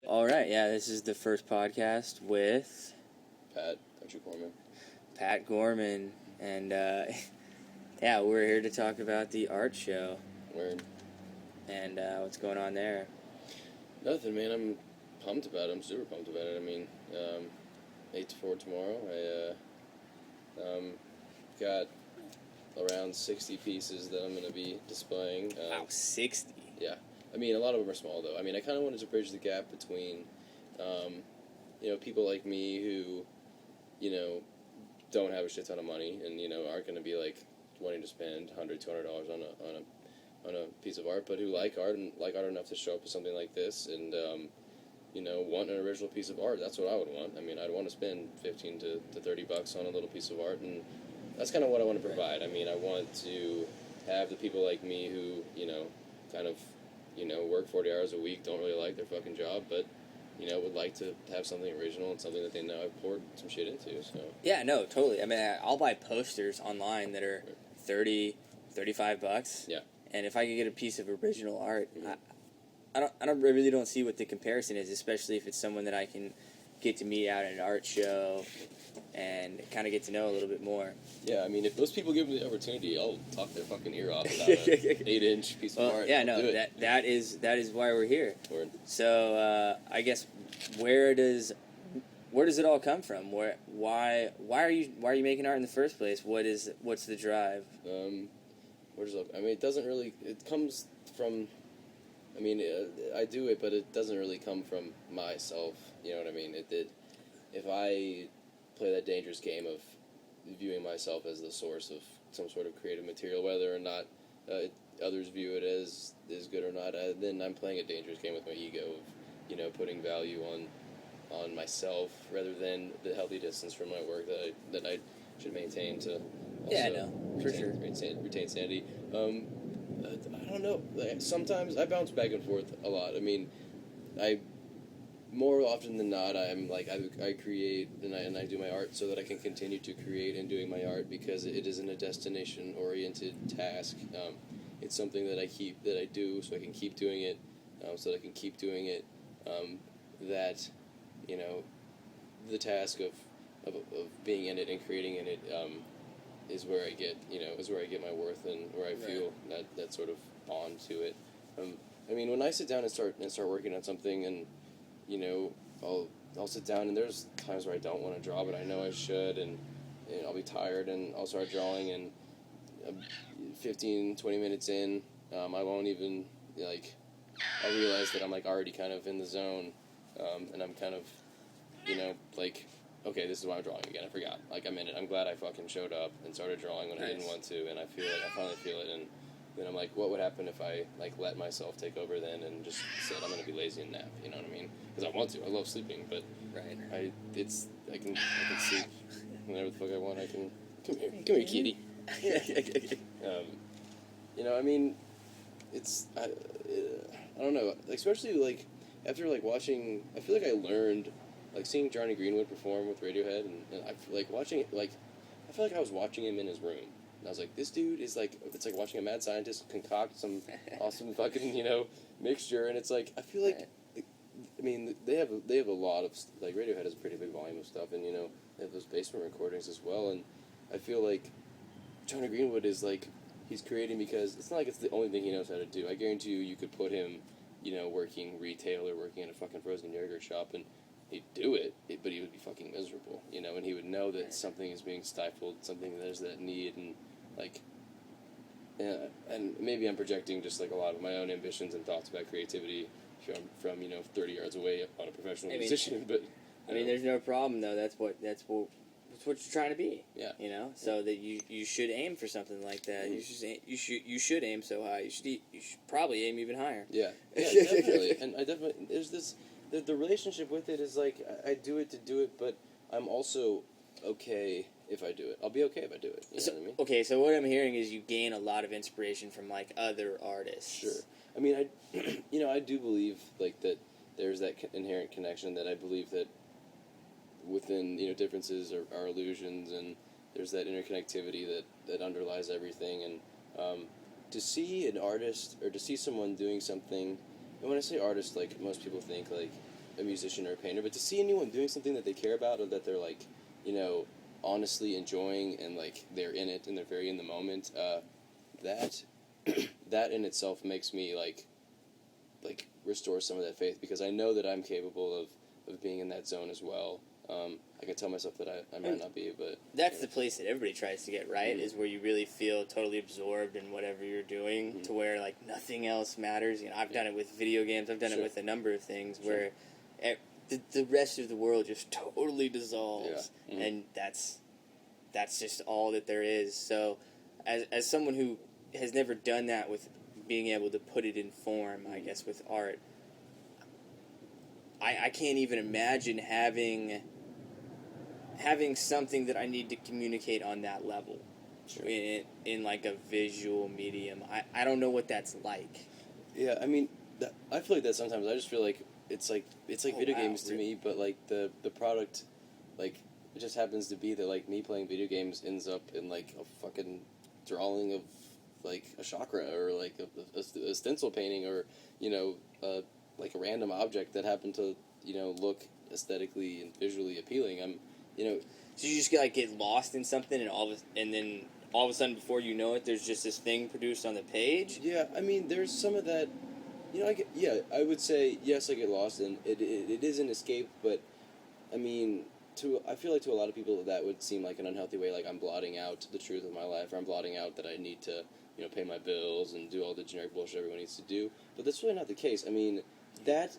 All right, yeah, this is the first podcast with Pat Gorman. Pat Gorman, and yeah, we're here to talk about the art show. Word. And what's going on there? Nothing, man. I'm pumped about it. I'm super pumped about it. I mean, 8 to 4 tomorrow. I got around 60 pieces that I'm going to be displaying. Wow, 60? Yeah. I mean, a lot of them are small, though. I mean, I kind of wanted to bridge the gap between, people like me who, don't have a shit ton of money and, aren't going to be, wanting to spend $100, $200 on a piece of art, but who like art and like art enough to show up to something like this and, want an original piece of art. That's what I would want. I mean, I'd want to spend $15 to $30 on a little piece of art, and that's kind of what I want to provide. I mean, I want to have the people like me who, kind of, work 40 hours a week, don't really like their fucking job, but, would like to have something original and something that they know I've poured some shit into, so. Yeah, no, totally. I mean, I'll buy posters online that are $30, $35. Yeah. And if I could get a piece of original art, Mm-hmm. I really don't see what the comparison is, especially if it's someone that I can get to meet out at an art show and kind of get to know a little bit more. Yeah, I mean, if those people give me the opportunity, I'll talk their fucking ear off about an 8-inch piece of art. Yeah, no, that is why we're here. Word. So I guess where does it all come from? Why are you making art in the first place? What's the drive? Where does it? I mean, it doesn't really. It comes from. I mean, I do it, but it doesn't really come from myself. You know what I mean? If I play that dangerous game of viewing myself as the source of some sort of creative material, whether or not others view it as good or not, then I'm playing a dangerous game with my ego of, putting value on myself rather than the healthy distance from my work that I should maintain to also retain sanity. I don't know. Sometimes I bounce back and forth a lot. I mean, more often than not, I'm I create and I do my art so that I can continue to create and doing my art because it isn't a destination-oriented task. It's something that I do so I can keep doing it, so that I can keep doing it. That, the task of being in it and creating in it is where I get my worth and where I feel that sort of bond to it. I mean, when I sit down and start working on something, and I'll sit down and there's times where I don't want to draw, but I know I should, and I'll be tired and I'll start drawing, and 15, 20 minutes in, I won't even I'll realize that I'm already kind of in the zone, and I'm kind of okay, this is why I'm drawing again. I forgot. I'm in it. I'm glad I fucking showed up and started drawing when I didn't want to, and I finally feel it, and then I'm like, what would happen if I let myself take over then and just said I'm gonna be lazy and nap? You know what I mean? Because I want to. I love sleeping, but I can sleep whenever the fuck I want. I can come here, kitty. I mean, it's I don't know. Especially after watching, I feel like I learned. Seeing Johnny Greenwood perform with Radiohead, and I watching it, I feel like I was watching him in his room. And I was like, this dude is it's like watching a mad scientist concoct some awesome fucking, mixture, and it's I feel like, I mean, they have a lot of, Radiohead has a pretty big volume of stuff, and, they have those basement recordings as well, and I feel like Johnny Greenwood is, he's creating because it's not like it's the only thing he knows how to do. I guarantee you could put him, working retail or working in a fucking frozen yogurt shop, and he'd do it, but he would be fucking miserable, and he would know that something is being stifled, something there's that need, and and maybe I'm projecting just a lot of my own ambitions and thoughts about creativity from 30 yards away on a professional musician, but I mean, there's no problem though. That's what you're trying to be. Yeah. So that you should aim for something like that. Mm-hmm. You should aim so high. You should probably aim even higher. Yeah, definitely. And I definitely there's this. The relationship with it is I do it to do it, but I'm also okay if I do it. I'll be okay if I do it. You know what I mean? Okay, so what I'm hearing is you gain a lot of inspiration from other artists. Sure. I mean, I do believe that there's that inherent connection that I believe that within differences are illusions, and there's that interconnectivity that underlies everything, and to see an artist or to see someone doing something. And when I say artist, most people think a musician or a painter, but to see anyone doing something that they care about or that they're like, you know, honestly enjoying and like they're in it and they're very in the moment, that that in itself makes me like restore some of that faith, because I know that I'm capable of being in that zone as well. I can tell myself that I might not be, but that's the place that everybody tries to get, right? Is where you really feel totally absorbed in whatever you're doing, to where like nothing else matters. You know, I've done it with video games. I've done it with a number of things where the rest of the world just totally dissolves, and that's just all that there is. So, as someone who has never done that with being able to put it in form, I guess with art, I can't even imagine having something that I need to communicate on that level in like a visual medium. I don't know what that's like. Yeah, I mean, I feel like that sometimes. I just feel like it's like video games to me, but like the product, like it just happens to be that like me playing video games ends up in like a fucking drawing of like a chakra or like a stencil painting or like a random object that happened to look aesthetically and visually appealing. So you just get lost in something, and then all of a sudden, before you know it, there's just this thing produced on the page. Yeah, I mean, there's some of that. I would say yes, I get lost, and it is an escape. But I mean, I feel like to a lot of people that would seem like an unhealthy way. Like I'm blotting out the truth of my life, or I'm blotting out that I need to pay my bills and do all the generic bullshit everyone needs to do. But that's really not the case. I mean, that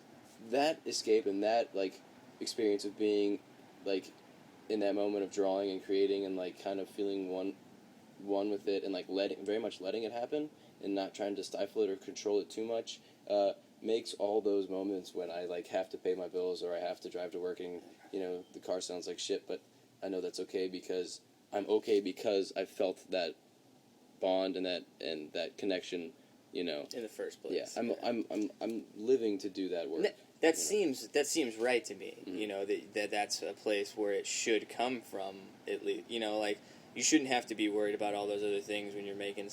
escape and that like experience of being like in that moment of drawing and creating and like kind of feeling one with it and like very much letting it happen and not trying to stifle it or control it too much makes all those moments when I like have to pay my bills or I have to drive to work and the car sounds like shit, but I know that's okay because I'm okay because I felt that bond and that connection, in the first place. Yeah, I'm living to do that work. That seems right to me. That's a place where it should come from, at least. Like you shouldn't have to be worried about all those other things when you're making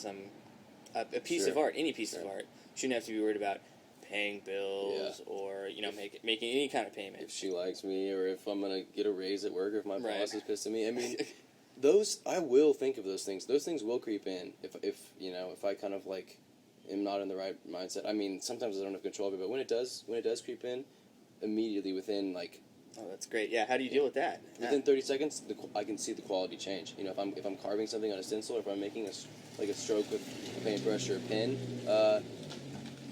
a piece of art, any piece of art. You shouldn't have to be worried about paying bills or making any kind of payment. If she likes me, or if I'm gonna get a raise at work, or if my boss is pissed at me. I mean, I will think of those things. Those things will creep in if I kind of like am not in the right mindset. I mean, sometimes I don't have control of it, but when it does creep in, immediately within like. Oh, that's great. Yeah, how do you deal with that? Within 30 seconds, I can see the quality change. If I'm carving something on a stencil, or if I'm making a stroke with a paintbrush or a pen,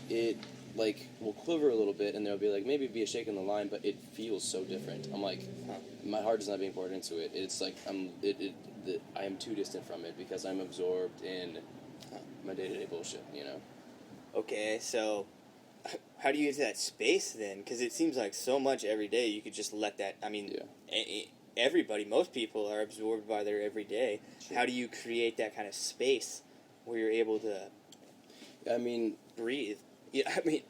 it like will quiver a little bit, and there'll be like maybe be a shake in the line, but it feels so different. I'm like, my heart is not being poured into it. It's like I am too distant from it because I'm absorbed in my day-to-day bullshit. Okay, so how do you get to that space then? Because it seems like so much every day you could just let that. I mean, everybody, most people are absorbed by their everyday. Sure. How do you create that kind of space where you're able to? I mean, breathe. Yeah, I mean,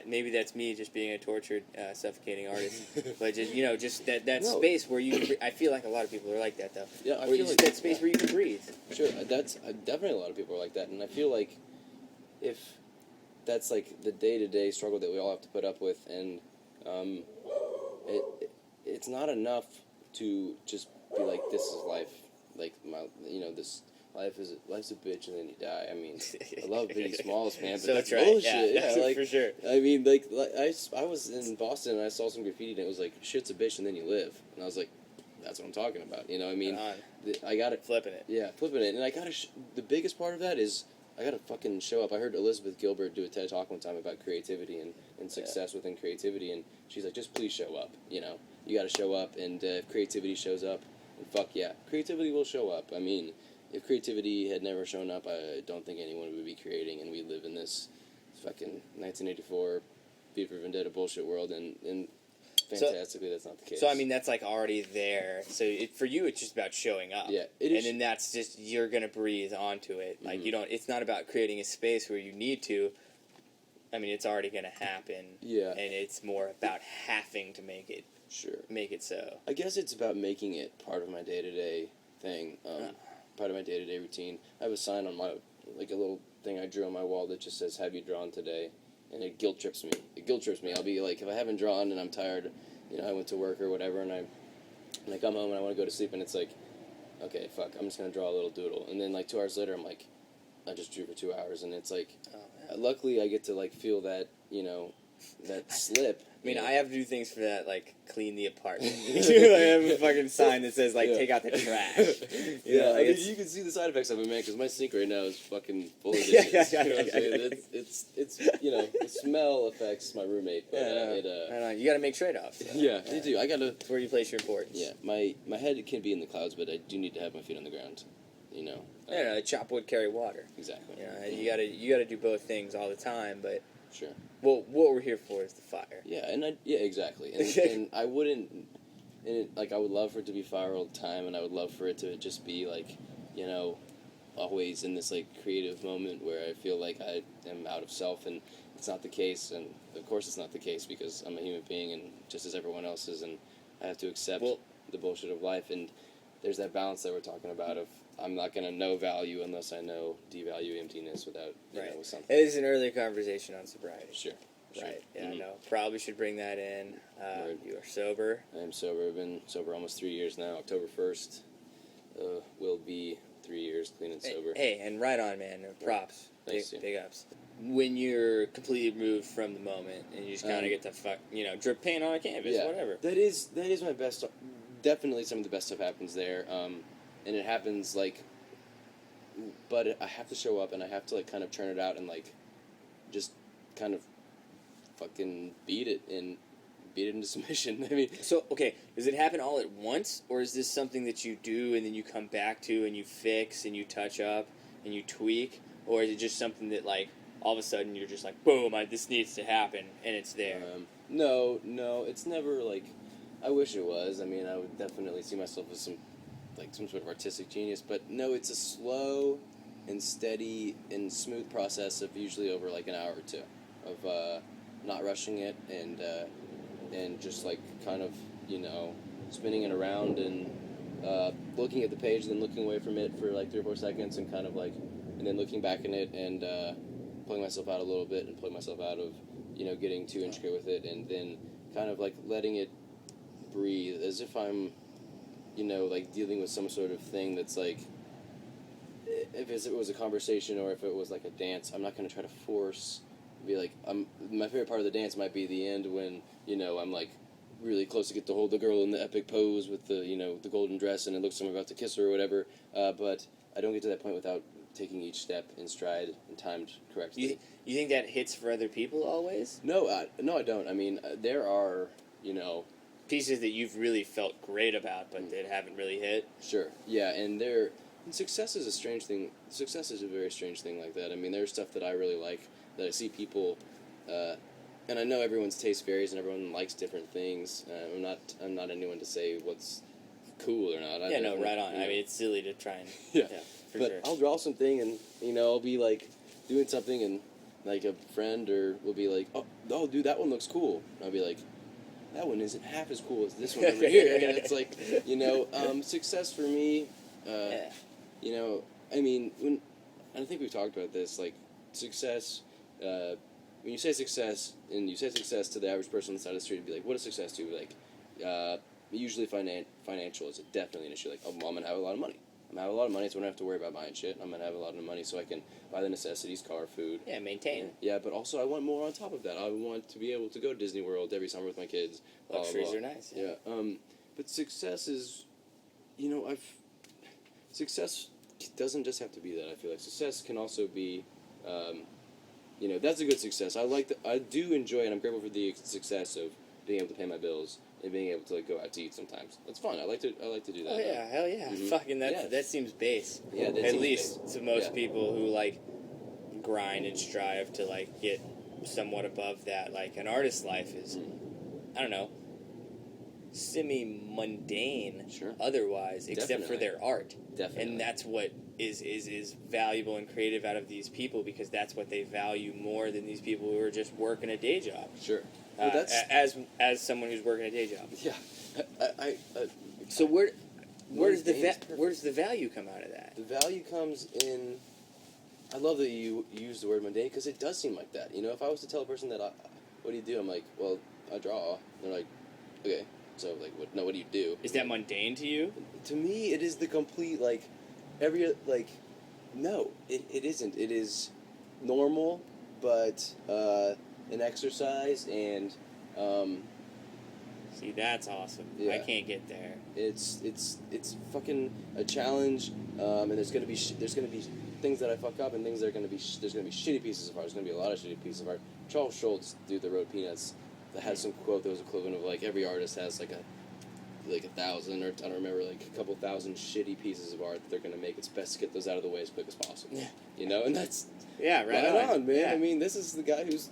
maybe that's me just being a tortured, suffocating artist. But just that space where you. I feel like a lot of people are like that though. Yeah, I feel like that space where you can breathe. Sure, that's definitely a lot of people are like that, and I feel like if that's like the day-to-day struggle that we all have to put up with, and it's not enough to just be like, this is life, like this. Life's a bitch and then you die. I mean, I love Biggie Smalls, man, but so that's right. bullshit. Yeah, like, for sure. I mean, I was in Boston and I saw some graffiti and it was like, shit's a bitch and then you live. And I was like, that's what I'm talking about. I mean, I got it. Flipping it. Yeah, flipping it. And I got to, the biggest part of that is I got to fucking show up. I heard Elizabeth Gilbert do a TED Talk one time about creativity and success within creativity. And she's like, just please show up. You got to show up. And if creativity shows up, and fuck yeah, creativity will show up. I mean, if creativity had never shown up, I don't think anyone would be creating, and we live in this fucking 1984 V for Vendetta bullshit world, and fantastically that's not the case. So, I mean, that's like already there. So, for you, it's just about showing up. Yeah, it is. And then that's just, you're going to breathe onto it. Like, it's not about creating a space where you need to. I mean, it's already going to happen. Yeah. And it's more about having to make it. Sure. Make it so. I guess it's about making it part of my day-to-day thing. Part of my day-to-day routine. I have a sign on my, like a little thing I drew on my wall that just says, have you drawn today? and it guilt trips me. I'll be like, if I haven't drawn and I'm tired, I went to work or whatever, and I come home and I want to go to sleep, and it's like, okay, fuck, I'm just gonna draw a little doodle, and then like 2 hours later, I'm like, I just drew for 2 hours, and it's like, luckily I get to like feel that, that slip. I mean, I have to do things for that, like clean the apartment. I have a fucking sign that says, like, take out the trash. You can see the side effects of it, man, because my sink right now is fucking full of dishes. It's the smell affects my roommate. But, I know. You got to make trade-offs. Yeah, you do. I got to... It's where you place your importance. Yeah, my head can be in the clouds, but I do need to have my feet on the ground. Chop wood, carry water. Exactly. You gotta do both things all the time, but... Sure. Well, what we're here for is the fire. Yeah, exactly. And I wouldn't, I would love for it to be fire all the time, and I would love for it to just be like, always in this like creative moment where I feel like I am out of self, and it's not the case, and of course it's not the case because I'm a human being, and just as everyone else is, and I have to accept the bullshit of life, and there's that balance that we're talking about of I'm not going to know value unless I know devalue emptiness without, with something. It is an earlier conversation on sobriety. Sure. Right, yeah, I know. Probably should bring that in. You are sober. I am sober. I've been sober almost 3 years now. October 1st will be 3 years clean and sober. Hey, and right on, man. Props. Thanks, big ups. When you're completely removed from the moment and you just kind of get to drip paint on a canvas, whatever. That is my best. Definitely some of the best stuff happens there. And it happens, but I have to show up, and I have to, kind of turn it out and, just kind of fucking beat it into submission. I mean... So, okay, does it happen all at once, or is this something that you do and then you come back to and you fix and you touch up and you tweak, or is it just something that, all of a sudden you're just like, boom, this needs to happen, and it's there? No, it's never, I wish it was. I mean, I would definitely see myself as some sort of artistic genius, but no, it's a slow and steady and smooth process of usually over an hour or two of not rushing it and just kind of spinning it around and looking at the page and then looking away from it for 3 or 4 seconds and kind of and then looking back in it and pulling myself out a little bit and pulling myself out of getting too intricate with it and then kind of letting it breathe as if I'm dealing with some sort of thing that's if it was a conversation or if it was a dance, I'm not going to try to force, my favorite part of the dance might be the end when, I'm really close to get to hold the girl in the epic pose with the, the golden dress and it looks like I'm about to kiss her or whatever, but I don't get to that point without taking each step in stride and timed correctly. You think that hits for other people always? No, I don't. I mean, there are, pieces that you've really felt great about, but that haven't really hit. Sure. Yeah, and success is a strange thing. Success is a very strange thing like that. I mean, there's stuff that I really like that I see people, and I know everyone's taste varies and everyone likes different things. I'm not anyone to say what's cool or not. Right on. I mean, it's silly to try and for but sure. I'll draw something and I'll be doing something and a friend will be oh dude, that one looks cool. And I'll be like, that one isn't half as cool as this one over here. And it's success for me, I mean, I think we've talked about this, success, when you say success, and you say success to the average person on the side of the street, it'd be like, what is success to you? Usually financial is definitely an issue. I'm going to have a lot of money. I'm going to have a lot of money, so I don't have to worry about buying shit. I'm going to have a lot of money so I can buy the necessities, car, food. Yeah, maintain. Yeah, but also I want more on top of that. I want to be able to go to Disney World every summer with my kids. Luxuries are nice. Yeah. But success is, success doesn't just have to be that. I feel like success can also be, that's a good success. I do enjoy and I'm grateful for the success of being able to pay my bills and being able to go out to eat sometimes. That's fun. I like to do that. Oh yeah, hell yeah. Mm-hmm. Fucking that seems base. Yeah, at least to most people who grind and strive to get somewhat above that. An artist's life is, I don't know, semi-mundane otherwise, except for their art. Definitely. And that's what is valuable and creative out of these people, because that's what they value more than these people who are just working a day job. Sure. Well, as someone who's working a day job. Yeah. So where does the value come out of that? The value comes in, I love that you use the word mundane because it does seem like that. You know, if I was to tell a person that, what do you do? I'm like, well, I draw. They're like, okay. So, like, what do you do? Is that mundane to you? To me, it is the complete, like, no, it isn't. It is normal, but an exercise and, See, that's awesome. Yeah. I can't get there. It's fucking a challenge, and there's gonna be things that I fuck up and things that are gonna be there's gonna be shitty pieces of art. There's gonna be a lot of shitty pieces of art. Charles Schultz, dude that wrote Peanuts, that had some quote that was equivalent of like every artist has like 1,000 or I don't remember, like a couple thousand shitty pieces of art that they're gonna make. It's best to get those out of the way as quick as possible. Yeah. You know, and that's right on, man. Yeah. I mean, this is the guy who's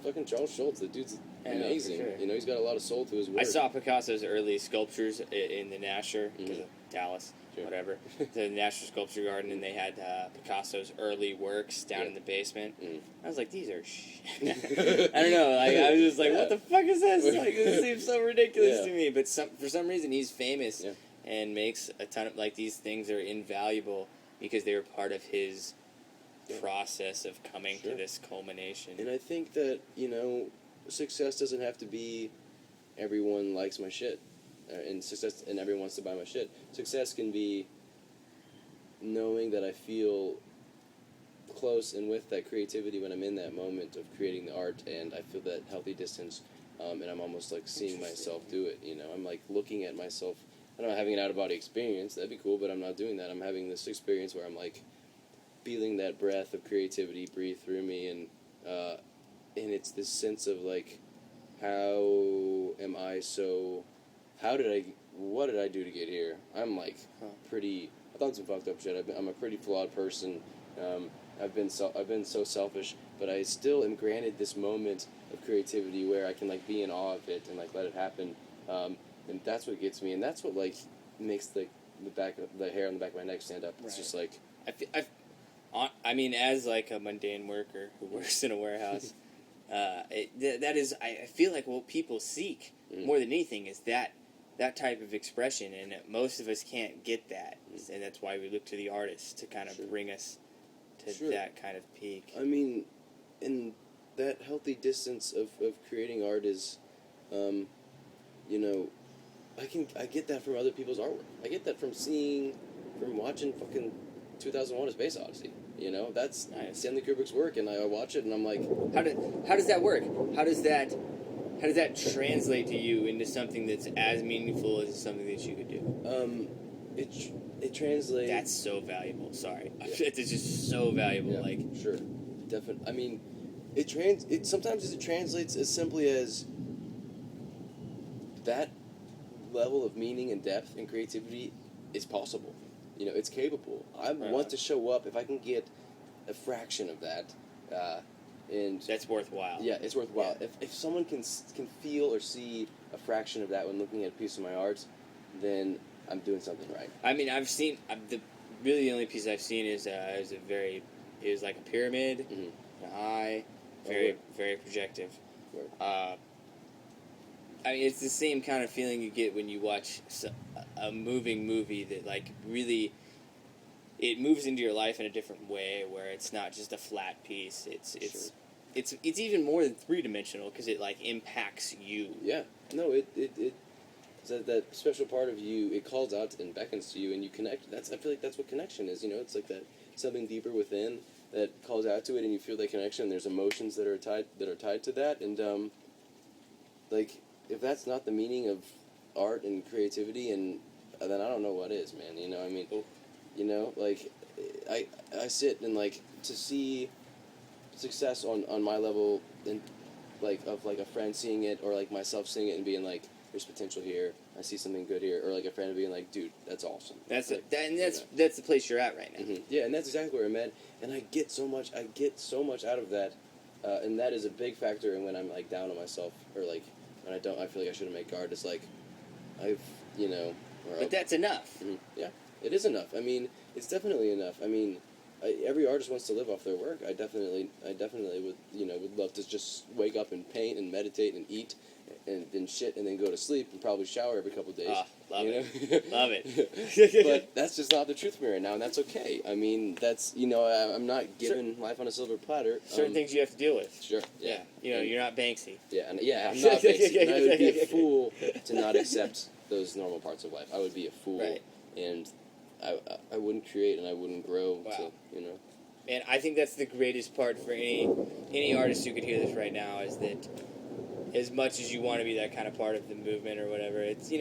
fucking Charles Schultz. The dude's amazing. For sure. You know, he's got a lot of soul to his work. I saw Picasso's early sculptures in the Nasher, because of Dallas, Sure. whatever, the Nasher Sculpture Garden, and they had Picasso's early works down in the basement. I was like, these are shit. I don't know, like, I was just like, what the fuck is this? Like, this seems so ridiculous to me. But for some reason, he's famous and makes a ton of, like, these things are invaluable because they were part of his process of coming to this culmination. And I think that, success doesn't have to be everyone likes my shit. And everyone wants to buy my shit. Success can be knowing that I feel close and with that creativity when I'm in that moment of creating the art, and I feel that healthy distance, and I'm almost like seeing myself do it. I'm like looking at myself. I'm not having an out-of-body experience. That'd be cool, but I'm not doing that. I'm having this experience where I'm like feeling that breath of creativity breathe through me, and it's this sense of like, what did I do to get here? I'm like I've done some fucked up shit. I'm a pretty flawed person. I've been so selfish, but I still am granted this moment of creativity where I can like be in awe of it and like let it happen. And that's what gets me, and that's what like makes the hair on the back of my neck stand up. It's just like I mean, as like a mundane worker who works in a warehouse, that is, I feel like what people seek more than anything is that type of expression, and most of us can't get that, and that's why we look to the artists to kind of bring us to that kind of peak. I mean, and that healthy distance of creating art is, I get that from other people's artwork. I get that from watching fucking 2001: A Space Odyssey. That's Stanley Kubrick's work, and I watch it, and I'm like, how does that work? How does that translate to you into something that's as meaningful as something that you could do? It translates. That's so valuable. Sorry, it's just so valuable. Yeah, like sure, definitely. I mean, sometimes it translates as simply as that level of meaning and depth and creativity is possible. It's capable. I want to show up if I can get a fraction of that, and that's worthwhile. Yeah, it's worthwhile. Yeah. If someone can feel or see a fraction of that when looking at a piece of my art, then I'm doing something right. I mean, I've seen the only piece I've seen is it was like a pyramid, an eye, very projective. I mean, it's the same kind of feeling you get when you watch a moving movie that, like, really, it moves into your life in a different way, where it's not just a flat piece. It's even more than three-dimensional, because it, like, impacts you. Yeah. No, that special part of you, it calls out and beckons to you, and you connect. I feel like that's what connection is, It's like that something deeper within that calls out to it, and you feel that connection, and there's emotions that are tied to that, and, like, if that's not the meaning of art and creativity, and then I don't know what is, man. I mean, like I sit and like to see success on my level, and like of like a friend seeing it, or like myself seeing it and being like, there's potential here. I see something good here, or like a friend being like, dude, that's awesome. That's like, that's the place you're at right now. Mm-hmm. Yeah, and that's exactly where I'm at, and I get so much out of that, and that is a big factor in when I'm like down on myself, or like. I feel like I shouldn't make art. It's like, But that's enough. Mm-hmm. Yeah, it is enough. I mean, it's definitely enough. I mean, every artist wants to live off their work. I definitely would love to just wake up and paint and meditate and eat and then shit and then go to sleep and probably shower every couple days. Love you it. know? Love it. But that's just not the truth for me right now, and that's okay. I mean, that's, I'm not given life on a silver platter. Certain things you have to deal with. Sure. Yeah. You're not Banksy. Yeah, I'm not basic. And I would be a fool to not accept those normal parts of life. I would be a fool, right. And I wouldn't create and I wouldn't grow. Wow. To, And I think that's the greatest part for any artist who could hear this right now, is that as much as you want to be that kind of part of the movement or whatever, it's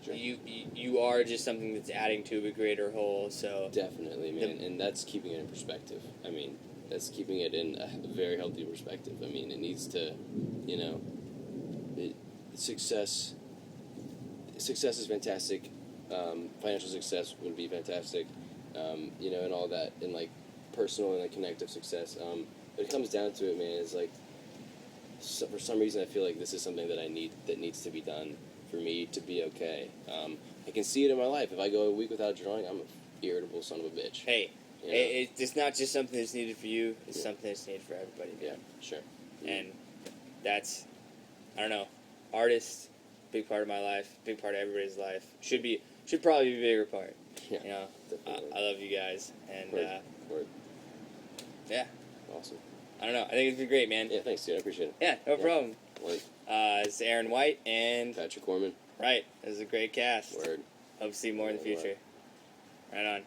Sure. you are just something that's adding to a greater whole. So definitely, man, and that's keeping it in perspective. I mean, that's keeping it in a very healthy perspective. I mean, it needs to, success is fantastic. Financial success would be fantastic. And all that, and like personal and like connective success. But it comes down to it, man. It's like, for some reason, I feel like this is something that that needs to be done for me to be okay. I can see it in my life. If I go a week without drawing, I'm an irritable son of a bitch. Hey, it's not just something that's needed for you. It's something that's needed for everybody. Yeah, sure. And that's, I don't know, artist, big part of my life, big part of everybody's life. Should probably be a bigger part. Yeah, I love you guys, and Word. yeah, Awesome. I don't know. I think it's been great, man. Yeah, thanks, dude. I appreciate it. Yeah, no problem. Word. It's Aaron White and Patrick Gorman. right. This is a great cast. Word. Hope to see more in the future. Right on.